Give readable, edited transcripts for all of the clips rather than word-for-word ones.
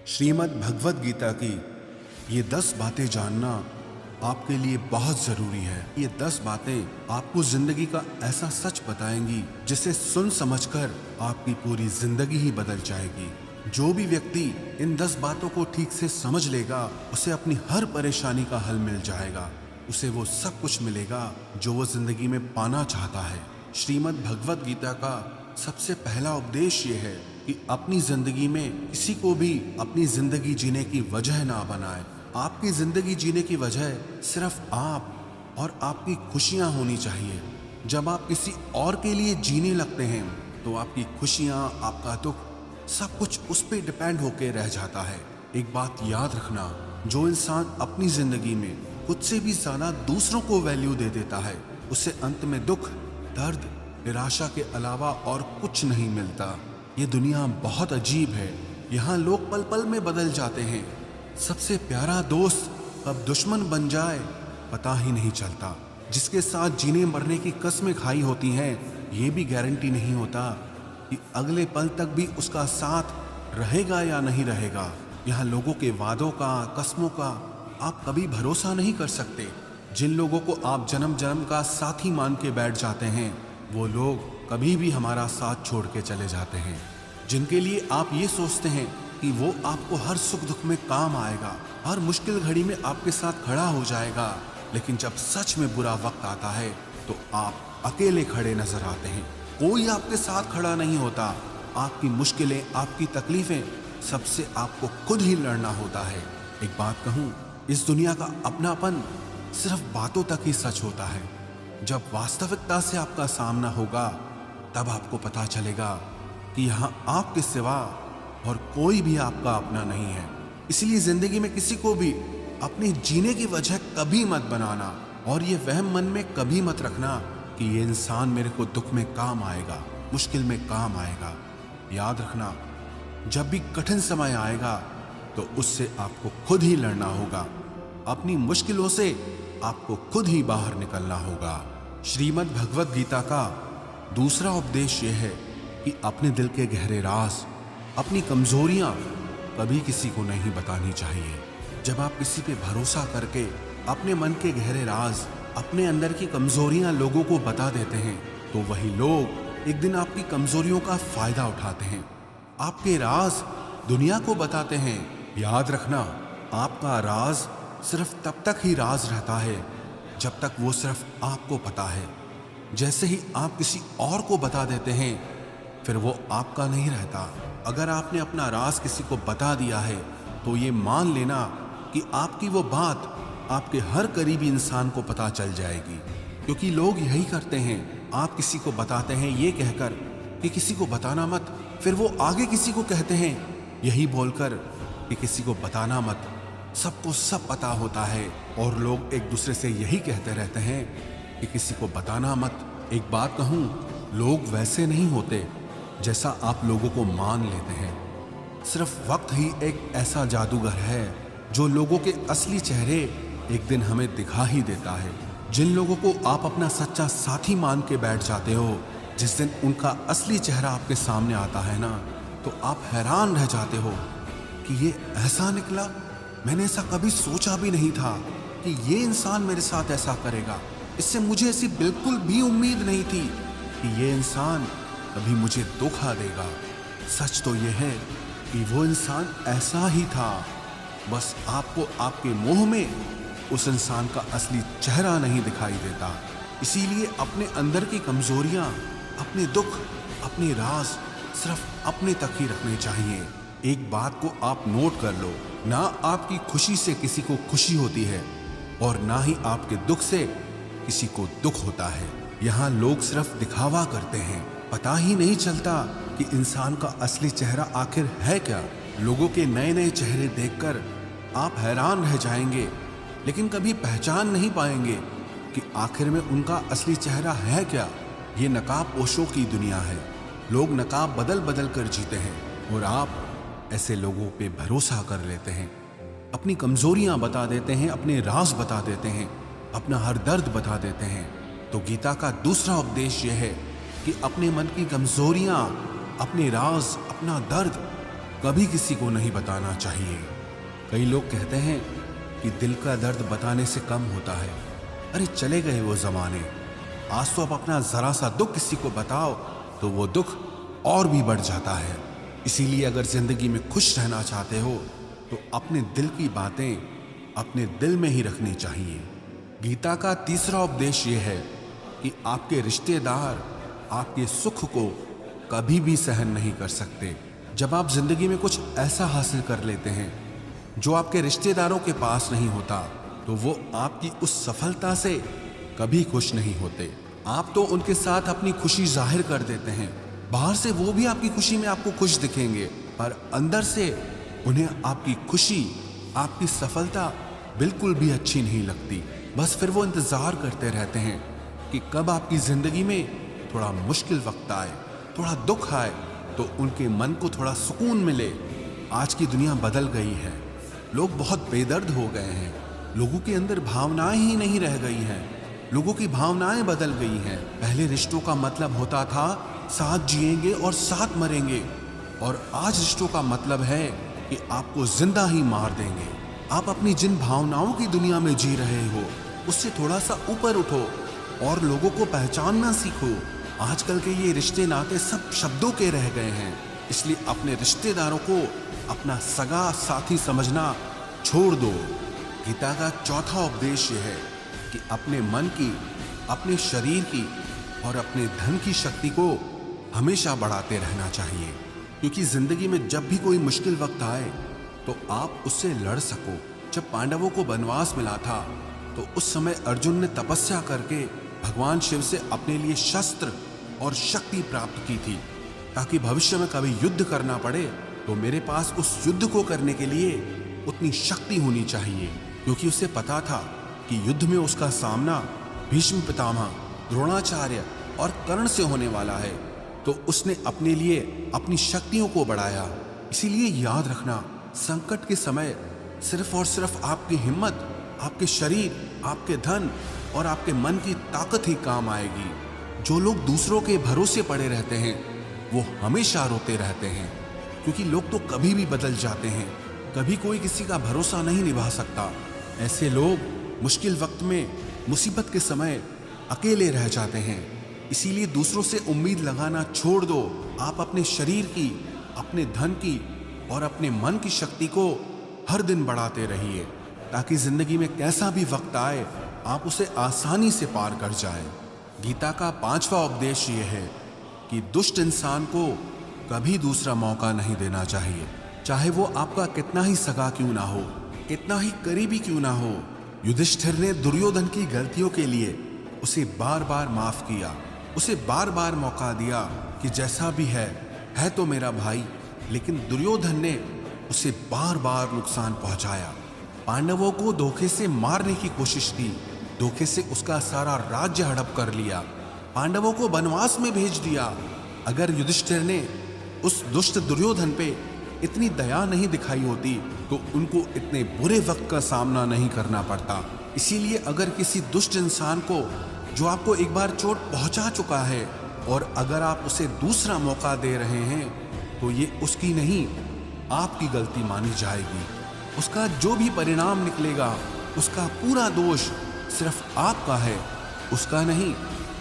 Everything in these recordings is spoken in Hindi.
श्रीमद् भगवद गीता की ये 10 बातें जानना आपके लिए बहुत जरूरी है। ये 10 बातें आपको जिंदगी का ऐसा सच बताएंगी जिसे सुन समझकर आपकी पूरी जिंदगी ही बदल जाएगी। जो भी व्यक्ति इन 10 बातों को ठीक से समझ लेगा उसे अपनी हर परेशानी का हल मिल जाएगा। उसे वो सब कुछ मिलेगा जो वो जिंदगी में पाना चाहता है। श्रीमद् भगवद गीता का सबसे पहला उपदेश ये है कि अपनी जिंदगी में किसी को भी अपनी जिंदगी जीने की वजह ना बनाए। आपकी जिंदगी जीने की वजह सिर्फ आप और आपकी खुशियां होनी चाहिए। जब आप किसी और के लिए जीने लगते हैं तो आपकी खुशियां, आपका दुख, सब कुछ उस पर डिपेंड होके रह जाता है। एक बात याद रखना, जो इंसान अपनी जिंदगी में खुद से भी ज्यादा दूसरों को वैल्यू दे देता है उसे अंत में दुख, दर्द, निराशा के अलावा और कुछ नहीं मिलता। ये दुनिया बहुत अजीब है। यहाँ लोग पल पल में बदल जाते हैं। सबसे प्यारा दोस्त कब दुश्मन बन जाए पता ही नहीं चलता। जिसके साथ जीने मरने की कस्में खाई होती हैं ये भी गारंटी नहीं होता कि अगले पल तक भी उसका साथ रहेगा या नहीं रहेगा। यहाँ लोगों के वादों का, कस्मों का आप कभी भरोसा नहीं कर सकते। जिन लोगों को आप जन्म जन्म का साथी मान के बैठ जाते हैं वो लोग कभी भी हमारा साथ छोड़ के चले जाते हैं। जिनके लिए आप ये सोचते हैं कि वो आपको हर सुख दुख में काम आएगा, हर मुश्किल घड़ी में आपके साथ खड़ा हो जाएगा, लेकिन जब सच में बुरा वक्त आता है तो आप अकेले खड़े नजर आते हैं। कोई आपके साथ खड़ा नहीं होता। आपकी मुश्किलें, आपकी तकलीफें सबसे आपको खुद ही लड़ना होता है। एक बात कहूँ, इस दुनिया का अपनापन सिर्फ बातों तक ही सच होता है। जब वास्तविकता से आपका सामना होगा तब आपको पता चलेगा कि यहाँ आपके सिवा और कोई भी आपका अपना नहीं है। इसलिए जिंदगी में किसी को भी अपने जीने की वजह कभी मत बनाना और ये वहम मन में कभी मत रखना कि ये इंसान मेरे को दुख में काम आएगा, मुश्किल में काम आएगा। याद रखना, जब भी कठिन समय आएगा तो उससे आपको खुद ही लड़ना होगा। अपनी मुश्किलों से आपको खुद ही बाहर निकलना होगा। श्रीमद् भगवद गीता का दूसरा उपदेश यह है कि अपने दिल के गहरे राज, अपनी कमजोरियां कभी किसी को नहीं बतानी चाहिए। जब आप किसी पे भरोसा करके अपने मन के गहरे राज, अपने अंदर की कमजोरियां लोगों को बता देते हैं तो वही लोग एक दिन आपकी कमजोरियों का फायदा उठाते हैं, आपके राज दुनिया को बताते हैं। याद रखना, आपका राज सिर्फ तब तक ही राज रहता है जब तक वो सिर्फ आपको पता है। जैसे ही आप किसी और को बता देते हैं फिर वो आपका नहीं रहता। अगर आपने अपना राज किसी को बता दिया है तो ये मान लेना कि आपकी वो बात आपके हर करीबी इंसान को पता चल जाएगी, क्योंकि लोग यही करते हैं। आप किसी को बताते हैं ये कहकर कि किसी को बताना मत, फिर वो आगे किसी को कहते हैं यही बोलकर कि किसी को बताना मत। सबको सब पता होता है और लोग एक दूसरे से यही कहते रहते हैं कि किसी को बताना मत। एक बात कहूँ, लोग वैसे नहीं होते जैसा आप लोगों को मान लेते हैं। सिर्फ वक्त ही एक ऐसा जादूगर है जो लोगों के असली चेहरे एक दिन हमें दिखा ही देता है। जिन लोगों को आप अपना सच्चा साथी मान के बैठ जाते हो, जिस दिन उनका असली चेहरा आपके सामने आता है ना, तो आप हैरान रह जाते हो कि ये ऐसा निकला। मैंने ऐसा कभी सोचा भी नहीं था कि ये इंसान मेरे साथ ऐसा करेगा। इससे मुझे ऐसी बिल्कुल भी उम्मीद नहीं थी कि ये इंसान कभी मुझे धोखा देगा। सच तो यह है कि वो इंसान ऐसा ही था, बस आपको आपके मुंह में उस इंसान का असली चेहरा नहीं दिखाई देता। इसीलिए अपने अंदर की कमजोरियां, अपने दुख, अपने राज सिर्फ अपने तक ही रखने चाहिए। एक बात को आप नोट कर लो, ना आपकी खुशी से किसी को खुशी होती है और ना ही आपके दुख से किसी को दुख होता है। यहाँ लोग सिर्फ दिखावा करते हैं, पता ही नहीं चलता कि इंसान का असली चेहरा आखिर है क्या। लोगों के नए नए चेहरे देखकर आप हैरान रह जाएंगे, लेकिन कभी पहचान नहीं पाएंगे कि आखिर में उनका असली चेहरा है क्या। ये नकाब पोशों की दुनिया है। लोग नकाब बदल बदल कर जीते हैं और आप ऐसे लोगों पे भरोसा कर लेते हैं, अपनी कमजोरियां बता देते हैं, अपने राज बता देते हैं, अपना हर दर्द बता देते हैं। तो गीता का दूसरा उपदेश यह है कि अपने मन की कमजोरियां, अपने राज, अपना दर्द कभी किसी को नहीं बताना चाहिए। कई लोग कहते हैं कि दिल का दर्द बताने से कम होता है। अरे चले गए वो जमाने। आज तो आप अपना जरा सा दुख किसी को बताओ तो वो दुख और भी बढ़ जाता है। इसीलिए अगर जिंदगी में खुश रहना चाहते हो तो अपने दिल की बातें अपने दिल में ही रखनी चाहिए। गीता का तीसरा उपदेश ये है कि आपके रिश्तेदार आपके सुख को कभी भी सहन नहीं कर सकते। जब आप जिंदगी में कुछ ऐसा हासिल कर लेते हैं जो आपके रिश्तेदारों के पास नहीं होता तो वो आपकी उस सफलता से कभी खुश नहीं होते। आप तो उनके साथ अपनी खुशी जाहिर कर देते हैं। बाहर से वो भी आपकी खुशी में आपको खुश दिखेंगे, पर अंदर से उन्हें आपकी खुशी, आपकी सफलता बिल्कुल भी अच्छी नहीं लगती। बस फिर वो इंतजार करते रहते हैं कि कब आपकी जिंदगी में थोड़ा मुश्किल वक्त आए, थोड़ा दुख आए तो उनके मन को थोड़ा सुकून मिले। आज की दुनिया बदल गई है। लोग बहुत बेदर्द हो गए हैं। लोगों के अंदर भावनाएं ही नहीं रह गई हैं। लोगों की भावनाएं बदल गई हैं। पहले रिश्तों का मतलब होता था साथ जिएंगे और साथ मरेंगे, और आज रिश्तों का मतलब है कि आपको जिंदा ही मार देंगे। आप अपनी जिन भावनाओं की दुनिया में जी रहे हो उससे थोड़ा सा ऊपर उठो और लोगों को पहचानना सीखो। आजकल के ये रिश्ते नाते सब शब्दों के रह गए हैं। इसलिए अपने रिश्तेदारों को अपना सगा साथी समझना छोड़ दो। गीता का चौथा उपदेश यह है कि अपने मन की, अपने शरीर की और अपने धन की शक्ति को हमेशा बढ़ाते रहना चाहिए, क्योंकि जिंदगी में जब भी कोई मुश्किल वक्त आए तो आप उससे लड़ सको। जब पांडवों को वनवास मिला था तो उस समय अर्जुन ने तपस्या करके भगवान शिव से अपने लिए शस्त्र और शक्ति प्राप्त की थी, ताकि भविष्य में कभी युद्ध करना पड़े तो मेरे पास उस युद्ध को करने के लिए उतनी शक्ति होनी चाहिए। क्योंकि उसे पता था कि युद्ध में उसका सामना भीष्म पितामह, द्रोणाचार्य और कर्ण से होने वाला है, तो उसने अपने लिए अपनी शक्तियों को बढ़ाया। इसीलिए याद रखना, संकट के समय सिर्फ और सिर्फ आपकी हिम्मत, आपके शरीर, आपके धन और आपके मन की ताकत ही काम आएगी। जो लोग दूसरों के भरोसे पड़े रहते हैं वो हमेशा रोते रहते हैं, क्योंकि लोग तो कभी भी बदल जाते हैं। कभी कोई किसी का भरोसा नहीं निभा सकता। ऐसे लोग मुश्किल वक्त में, मुसीबत के समय अकेले रह जाते हैं। इसीलिए दूसरों से उम्मीद लगाना छोड़ दो। आप अपने शरीर की, अपने धन की और अपने मन की शक्ति को हर दिन बढ़ाते रहिए, ताकि जिंदगी में कैसा भी वक्त आए आप उसे आसानी से पार कर जाएं। गीता का पांचवा उपदेश ये है कि दुष्ट इंसान को कभी दूसरा मौका नहीं देना चाहिए, चाहे वो आपका कितना ही सगा क्यों ना हो, कितना ही करीबी क्यों ना हो। युधिष्ठिर ने दुर्योधन की गलतियों के लिए उसे बार बार माफ किया, उसे बार बार मौका दिया कि जैसा भी है तो मेरा भाई। लेकिन दुर्योधन ने उसे बार बार नुकसान पहुंचाया। पांडवों को धोखे से मारने की कोशिश की, धोखे से उसका सारा राज्य हड़प कर लिया, पांडवों को वनवास में भेज दिया। अगर युधिष्ठिर ने उस दुष्ट दुर्योधन पे इतनी दया नहीं दिखाई होती तो उनको इतने बुरे वक्त का सामना नहीं करना पड़ता। इसीलिए अगर किसी दुष्ट इंसान को, जो आपको एक बार चोट पहुंचा चुका है, और अगर आप उसे दूसरा मौका दे रहे हैं तो ये उसकी नहीं, आपकी गलती मानी जाएगी। उसका जो भी परिणाम निकलेगा उसका पूरा दोष सिर्फ आपका है, उसका नहीं।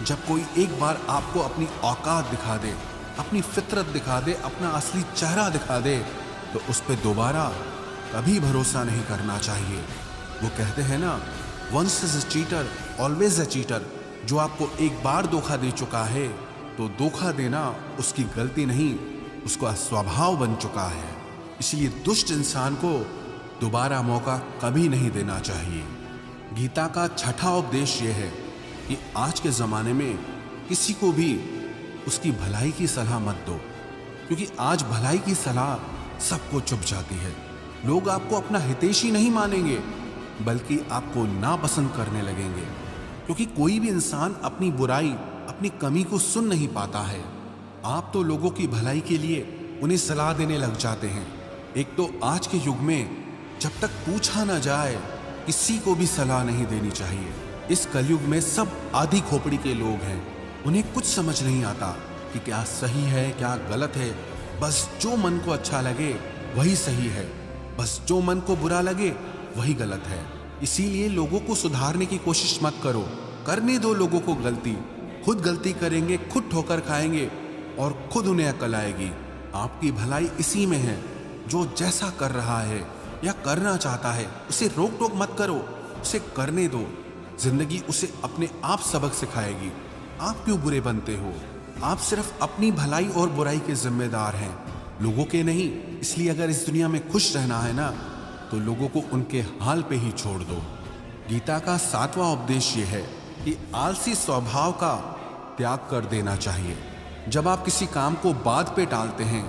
जब कोई एक बार आपको अपनी औकात दिखा दे, अपनी फितरत दिखा दे, अपना असली चेहरा दिखा दे, तो उस पर दोबारा कभी भरोसा नहीं करना चाहिए। वो कहते हैं ना, once is a cheater always a cheater. जो आपको एक बार धोखा दे चुका है तो धोखा देना उसकी गलती नहीं, उसका स्वभाव बन चुका है। इसलिए दुष्ट इंसान को दोबारा मौका कभी नहीं देना चाहिए। गीता का छठा उपदेश यह है कि आज के ज़माने में किसी को भी उसकी भलाई की सलाह मत दो, क्योंकि आज भलाई की सलाह सबको चुभ जाती है। लोग आपको अपना हितैषी नहीं मानेंगे, बल्कि आपको नापसंद करने लगेंगे, क्योंकि कोई भी इंसान अपनी बुराई, अपनी कमी को सुन नहीं पाता है। आप तो लोगों की भलाई के लिए उन्हें सलाह देने लग जाते हैं। एक तो आज के युग में जब तक पूछा ना जाए किसी को भी सलाह नहीं देनी चाहिए। इस कलयुग में सब आधी खोपड़ी के लोग हैं। उन्हें कुछ समझ नहीं आता कि क्या सही है क्या गलत है। बस जो मन को अच्छा लगे वही सही है, बस जो मन को बुरा लगे वही गलत है। इसीलिए लोगों को सुधारने की कोशिश मत करो, करने दो लोगों को गलती। खुद गलती करेंगे, खुद ठोकर खाएंगे और खुद उन्हें अकल आएगी। आपकी भलाई इसी में है। जो जैसा कर रहा है या करना चाहता है उसे रोक टोक मत करो, उसे करने दो। जिंदगी उसे अपने आप सबक सिखाएगी। आप क्यों बुरे बनते हो? आप सिर्फ अपनी भलाई और बुराई के जिम्मेदार हैं, लोगों के नहीं। इसलिए अगर इस दुनिया में खुश रहना है ना, तो लोगों को उनके हाल पे ही छोड़ दो। गीता का 7वां उपदेश ये है कि आलसी स्वभाव का त्याग कर देना चाहिए। जब आप किसी काम को बाद पे टालते हैं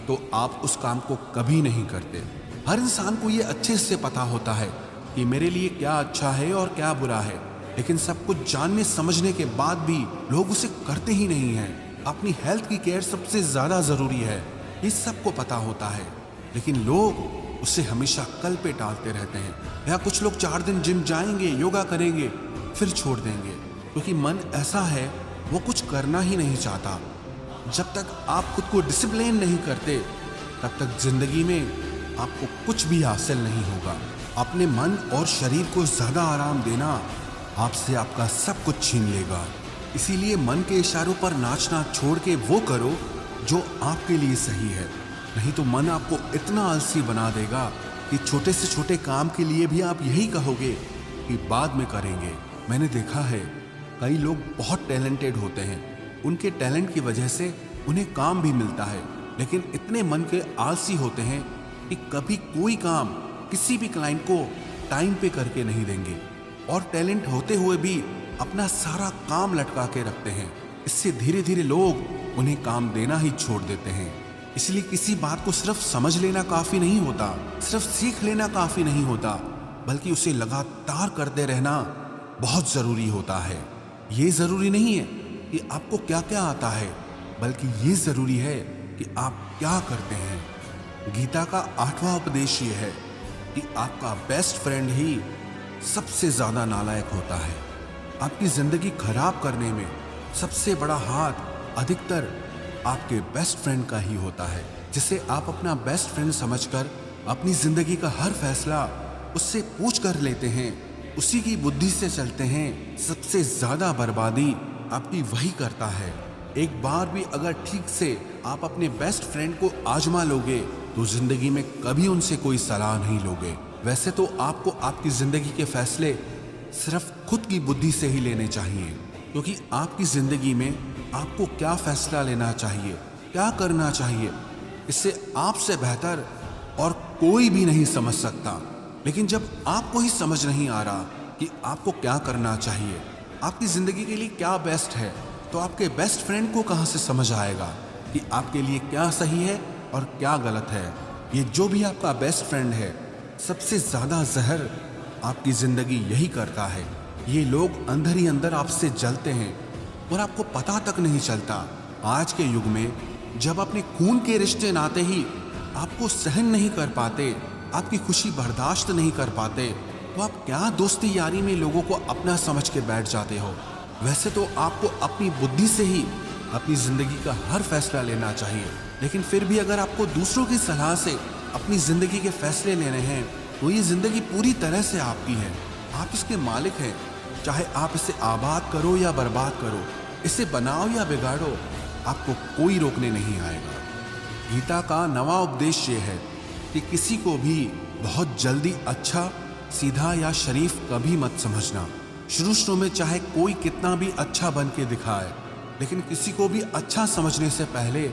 तो आप उस काम को कभी नहीं करते। हर इंसान को ये अच्छे से पता होता है कि मेरे लिए क्या अच्छा है और क्या बुरा है, लेकिन सब कुछ जानने समझने के बाद भी लोग उसे करते ही नहीं हैं। अपनी हेल्थ की केयर सबसे ज्यादा जरूरी है, ये सबको पता होता है, लेकिन लोग उसे हमेशा कल पे टालते रहते हैं। या कुछ लोग 4 दिन जिम जाएंगे, योगा करेंगे, फिर छोड़ देंगे, क्योंकि मन ऐसा है वो कुछ करना ही नहीं चाहता। जब तक आप खुद को डिसिप्लिन नहीं करते तब तक जिंदगी में आपको कुछ भी हासिल नहीं होगा। अपने मन और शरीर को ज्यादा आराम देना आपसे आपका सब कुछ छीन लेगा। इसीलिए मन के इशारों पर नाचना छोड़ के वो करो जो आपके लिए सही है, नहीं तो मन आपको इतना आलसी बना देगा कि छोटे से छोटे काम के लिए भी आप यही कहोगे कि बाद में करेंगे। मैंने देखा है कई लोग बहुत टैलेंटेड होते हैं, उनके टैलेंट की वजह से उन्हें काम भी मिलता है, लेकिन इतने मन के आलसी होते हैं कि कभी कोई काम किसी भी क्लाइंट को टाइम पे करके नहीं देंगे, और टैलेंट होते हुए भी अपना सारा काम लटका के रखते हैं। इससे धीरे धीरे लोग उन्हें काम देना ही छोड़ देते हैं। इसलिए किसी बात को सिर्फ समझ लेना काफी नहीं होता, सिर्फ सीख लेना काफी नहीं होता, बल्कि उसे लगातार करते रहना बहुत जरूरी होता है। ये जरूरी नहीं है कि आपको क्या क्या आता है, बल्कि ये जरूरी है कि आप क्या करते हैं। गीता का 8वां उपदेश ये है कि आपका बेस्ट फ्रेंड ही सबसे ज्यादा नालायक होता है। आपकी जिंदगी खराब करने में सबसे बड़ा हाथ अधिकतर आपके बेस्ट फ्रेंड का ही होता है, जिसे आप अपना बेस्ट फ्रेंड समझकर अपनी जिंदगी का हर फैसला उससे पूछ कर लेते हैं, उसी की बुद्धि से चलते हैं। सबसे ज्यादा बर्बादी आपकी वही करता है। एक बार भी अगर ठीक से आप अपने बेस्ट फ्रेंड को आजमा लोगे तो जिंदगी में कभी उनसे कोई सलाह नहीं लोगे। वैसे तो आपको आपकी जिंदगी के फैसले सिर्फ खुद की बुद्धि से ही लेने चाहिए, क्योंकि आपकी जिंदगी में आपको क्या फैसला लेना चाहिए, क्या करना चाहिए, इससे आपसे बेहतर और कोई भी नहीं समझ सकता। लेकिन जब आपको ही समझ नहीं आ रहा कि आपको क्या करना चाहिए, आपकी जिंदगी के लिए क्या बेस्ट है, तो आपके बेस्ट फ्रेंड को कहां से समझ आएगा कि आपके लिए क्या सही है और क्या गलत है। ये जो भी आपका बेस्ट फ्रेंड है, सबसे ज्यादा जहर आपकी जिंदगी यही करता है। ये लोग अंदर ही अंदर आपसे जलते हैं और आपको पता तक नहीं चलता। आज के युग में जब अपने खून के रिश्ते नाते ही आपको सहन नहीं कर पाते, आपकी खुशी बर्दाश्त नहीं कर पाते, तो आप क्या दोस्ती यारी में लोगों को अपना समझ के बैठ जाते हो। वैसे तो आपको अपनी बुद्धि से ही अपनी जिंदगी का हर फैसला लेना चाहिए, लेकिन फिर भी अगर आपको दूसरों की सलाह से अपनी जिंदगी के फैसले लेने हैं तो ये जिंदगी पूरी तरह से आपकी है, आप इसके मालिक हैं। चाहे आप इसे आबाद करो या बर्बाद करो, इसे बनाओ या बिगाड़ो, आपको कोई रोकने नहीं आएगा। गीता का 9वां उपदेश ये है कि किसी को भी बहुत जल्दी अच्छा, सीधा या शरीफ कभी मत समझना। शुरू में चाहे कोई कितना भी अच्छा बन के दिखाए, लेकिन किसी को भी अच्छा समझने से पहले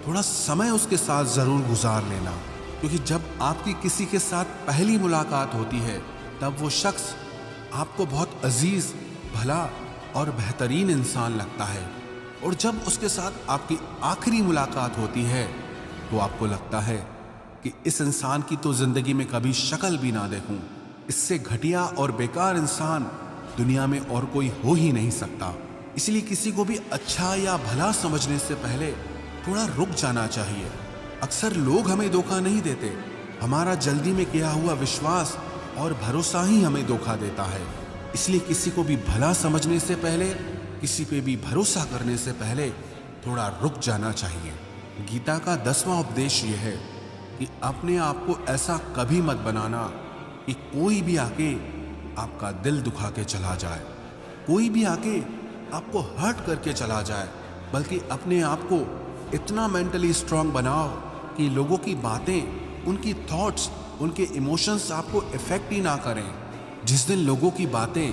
थोड़ा समय उसके साथ जरूर गुजार लेना, क्योंकि जब आपकी किसी के साथ पहली मुलाकात होती है तब वो शख्स आपको बहुत अजीज, भला और बेहतरीन इंसान लगता है, और जब उसके साथ आपकी आखिरी मुलाकात होती है तो आपको लगता है कि इस इंसान की तो जिंदगी में कभी शक्ल भी ना देखूं। इससे घटिया और बेकार इंसान दुनिया में और कोई हो ही नहीं सकता। इसलिए किसी को भी अच्छा या भला समझने से पहले थोड़ा रुक जाना चाहिए। अक्सर लोग हमें धोखा नहीं देते, हमारा जल्दी में किया हुआ विश्वास और भरोसा ही हमें धोखा देता है। इसलिए किसी को भी भला समझने से पहले, किसी पे भी भरोसा करने से पहले थोड़ा रुक जाना चाहिए। गीता का 10वां उपदेश यह है कि अपने आप को ऐसा कभी मत बनाना कि कोई भी आके आपका दिल दुखा के चला जाए, कोई भी आके आपको हर्ट करके चला जाए, बल्कि अपने आप को इतना मेंटली स्ट्रांग बनाओ कि लोगों की बातें, उनकी थॉट्स, उनके इमोशंस आपको इफेक्ट ही ना करें। जिस दिन लोगों की बातें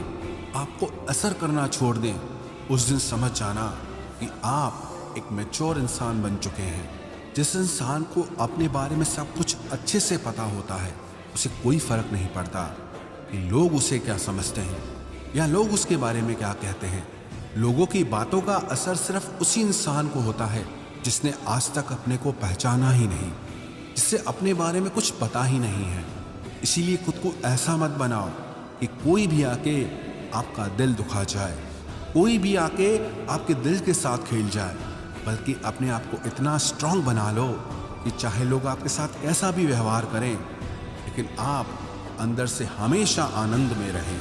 आपको असर करना छोड़ दें, उस दिन समझ जाना कि आप एक मैच्योर इंसान बन चुके हैं। जिस इंसान को अपने बारे में सब कुछ अच्छे से पता होता है, उसे कोई फर्क नहीं पड़ता कि लोग उसे क्या समझते हैं या लोग उसके बारे में क्या कहते हैं। लोगों की बातों का असर सिर्फ उसी इंसान को होता है जिसने आज तक अपने को पहचाना ही नहीं, जिससे अपने बारे में कुछ पता ही नहीं है। इसीलिए खुद को ऐसा मत बनाओ कि कोई भी आके आपका दिल दुखा जाए, कोई भी आके आपके दिल के साथ खेल जाए, बल्कि अपने आप को इतना स्ट्रांग बना लो कि चाहे लोग आपके साथ कैसा भी व्यवहार करें, लेकिन आप अंदर से हमेशा आनंद में रहें।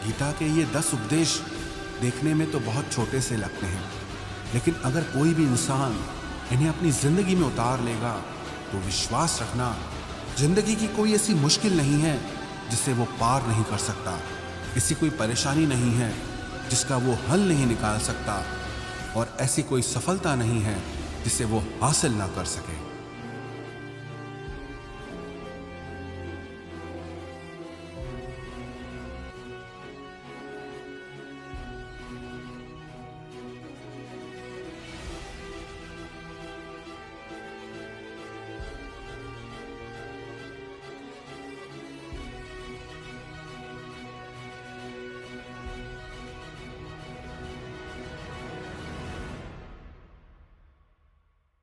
गीता के ये 10 उपदेश देखने में तो बहुत छोटे से लगते हैं, लेकिन अगर कोई भी इंसान इन्हें अपनी जिंदगी में उतार लेगा तो विश्वास रखना, जिंदगी की कोई ऐसी मुश्किल नहीं है जिसे वो पार नहीं कर सकता, ऐसी कोई परेशानी नहीं है जिसका वो हल नहीं निकाल सकता, और ऐसी कोई सफलता नहीं है जिसे वो हासिल ना कर सके।